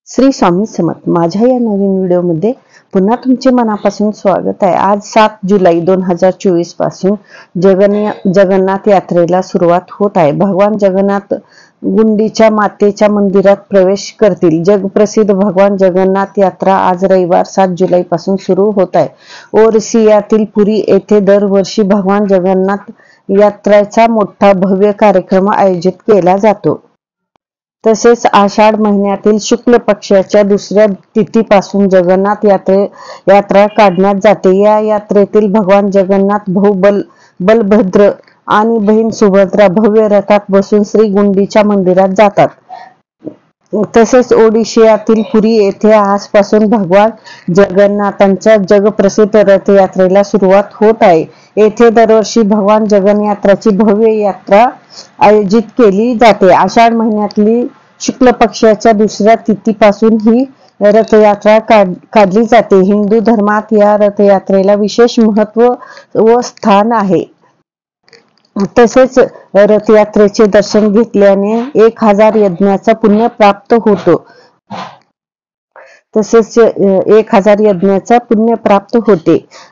श्री स्वामी समर्थ। माझ्या या नवीन व्हिडिओमध्ये पुन्हा तुमचे मनापासून स्वागत आहे। आज 7 जुलै 2024 पासून जगन्नाथ यात्रेला सुरुवात होत आहे। भगवान जगन्नाथ गुंडीच्या मातेच्या मंदिरात प्रवेश करतील। जगप्रसिद्ध भगवान जगन्नाथ यात्रा आज रविवार 7 जुलै पासून सुरू होत आहे। ओरिसियातील पुरी येथे दरवर्षी भगवान जगन्नाथ यात्रेचा मोठा भव्य कार्यक्रम आयोजित केला जातो। तसेच आषाढ महिन्यातील शुक्ल पक्षाच्या दुसऱ्या तिथीपासून जगन्नाथ यात्रा काढण्यात जाते। या यात्रेतील भगवान जगन्नाथ भाऊ बलभद्र आणि बहीण सुभद्रा भव्य रथात बसून श्री गुंडीच्या मंदिरात जातात। तसेच ओडिशातील पुरी येथे आजपासून भगवान जगन्नाथांच्या जगप्रसिद्ध रथयात्रेला सुरुवात होत आहे। येथे दरवर्षी भगवान जगन्नाथाची भव्य यात्रा आयोजित केली जाते। आषाढ महिन्यातली शुक्ल पक्षाच्या दुसऱ्या तिथीपासून ही रथयात्रा काढली जाते। हिंदू धर्मात या रथयात्रेला विशेष महत्त्व व स्थान आहे। तसेच रथयात्रेचे दर्शन घेतल्याने 1000 यज्ञाचा पुण्य प्राप्त होतो।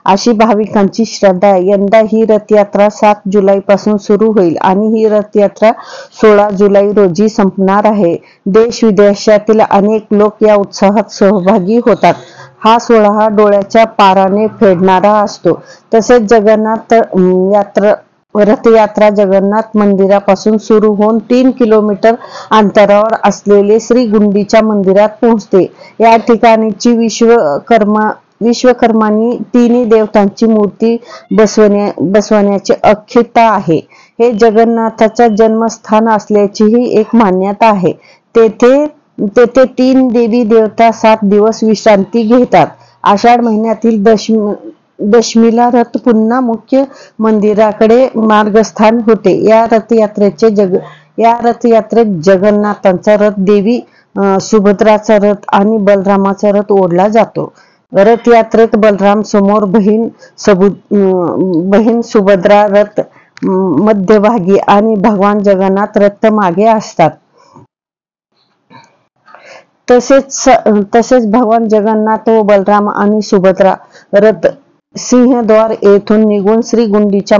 अशी भाविकांची श्रद्धा आहे। यंदा ही रथयात्रा 7 जुलै पासून सुरू होईल आणि ही रथयात्रा 16 जुलै रोजी संपणार आहे। देश विदेशातील अनेक लोक या उत्सवात सहभागी होतात। हा सोहळा डोळ्याच्या पाराने फेडणारा असतो। तसेच रथयात्रा जगन्नाथ मंदिरापासून सुरू होऊन 3 किलोमीटर अंतरावर असलेले श्री गुंडीच्या मंदिरात पोहोचते। या ठिकाणची विश्वकर्मांनी तिन्ही देवतांची मूर्ती बसवण्याची अख्याता आहे। हे जगन्नाथाचे जन्मस्थान असल्याचीही एक मान्यता आहे। तेथे 3 देवी देवता 7 दिवस विश्रांती घेतात। आषाढ महिन्यातील दशमीला रथ पुन्हा मुख्य मंदिराकडे मार्गस्थान होते। या रथयात्रेत जगन्नाथांचा रथ, देवी सुभद्राचा रथ आणि बलरामाचा रथ ओढला जातो। रथयात्रेत बलराम समोर, बहीण सुभद्रा रथ मध्यभागी आणि भगवान जगन्नाथ रथ मागे असतात। तसेच भगवान जगन्नाथ व बलराम आणि सुभद्रा रथ सिंहद्वार येथून निघून श्री गुंडीच्या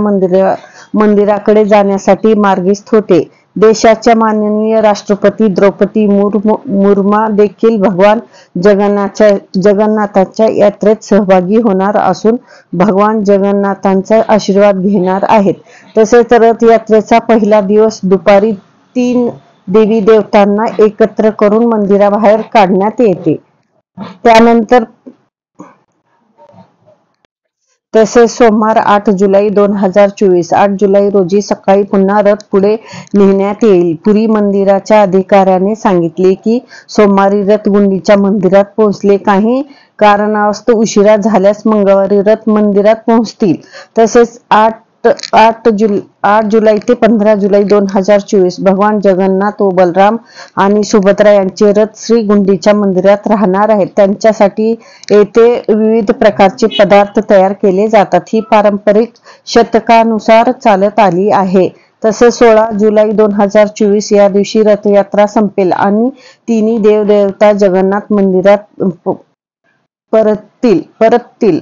मंदिराकडे जाण्यासाठी मार्गस्थ होते। देशाच्या माननीय राष्ट्रपती द्रौपदी मुर्मू देखील भगवान जगन्नाथाच्या यात्रेत सहभागी होणार असून भगवान जगन्नाथांचा आशीर्वाद घेणार आहेत। तसेच रथयात्रेचा पहिला दिवस दुपारी 3 देवी देवतांना एकत्र करून मंदिराबाहेर काढण्यात येते। त्यानंतर तसेच सोमवार 8 जुलै 2024 8 जुलै रोजी सकाळी पुन्हा रथ पुढे नेण्यात येईल। पुरी मंदिराच्या अधिकाऱ्याने सांगितले की सोमवारी रथ गुंडीच्या मंदिरात पोहोचले। काही कारणास्तव उशिरा झाल्यास मंगळवारी रथ मंदिरात पोहोचतील। तसेच 8 जुलै ते 15 जुलै 2024 भगवान जगन्नाथ व बलराम आणि सुभद्रा यांचे रथ श्री गुंडीच्या मंदिरात राहणार आहेत। त्यांच्यासाठी येथे विविध प्रकारचे पदार्थ तयार केले जातात। ही पारंपरिक शतकानुसार चालत आली आहे। तसेच 16 जुलै 2024 या दिवशी रथयात्रा संपेल आणि तिन्ही देवदेवता जगन्नाथ मंदिरात परततील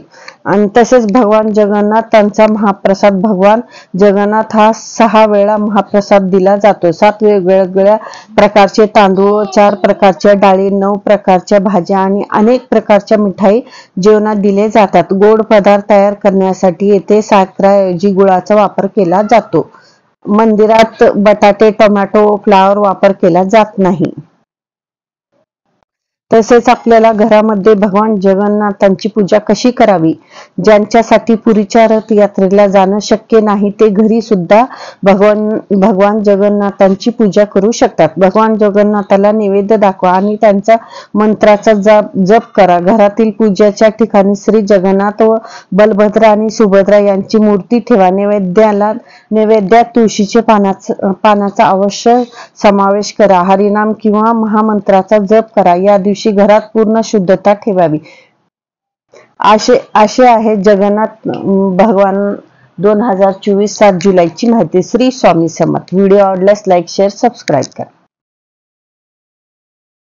आणि तसेच भगवान जगन्नाथांचा महाप्रसाद भगवान जगन्नाथ हा 6 वेळा महाप्रसाद दिला जातो। 7 वेगवेगळ्या प्रकारचे तांदूळ, 4 प्रकारच्या डाळी, 9 प्रकारच्या भाज्या आणि अनेक प्रकारच्या मिठाई जेवणात दिले जातात। गोड पदार्थ तयार करण्यासाठी येथे साखरेऐवजी गुळाचा वापर केला जातो। मंदिरात बटाटे, टोमॅटो व फ्लावर वापर केला जात नाही। तसेच आपल्याला घरामध्ये भगवान जगन्नाथांची पूजा कशी करावी? ज्यांच्यासाठी पुरीच्या रथ यात्रेला जाणं शक्य नाही ते घरी सुद्धा भगवान जगन्नाथांची पूजा करू शकतात। भगवान जगन्नाथाला नैवेद्य दाखवा आणि त्यांचा मंत्राचा जप करा। घरातील पूजेच्या ठिकाणी श्री जगन्नाथ व बलभद्र आणि सुभद्रा यांची मूर्ती ठेवा। नैवेद्यात तुळशीचे पानाचा अवश्य समावेश करा। हरिनाम किंवा महामंत्राचा जप करा। या दिवशी घरात पूर्ण शुद्धता ठेवावी। असे आहे जगन्नाथ भगवान 2024 7 जुलैची माहिती। श्री स्वामी समर्थ। व्हिडिओ आवडल्यास लाईक, शेअर, सबस्क्राईब करा।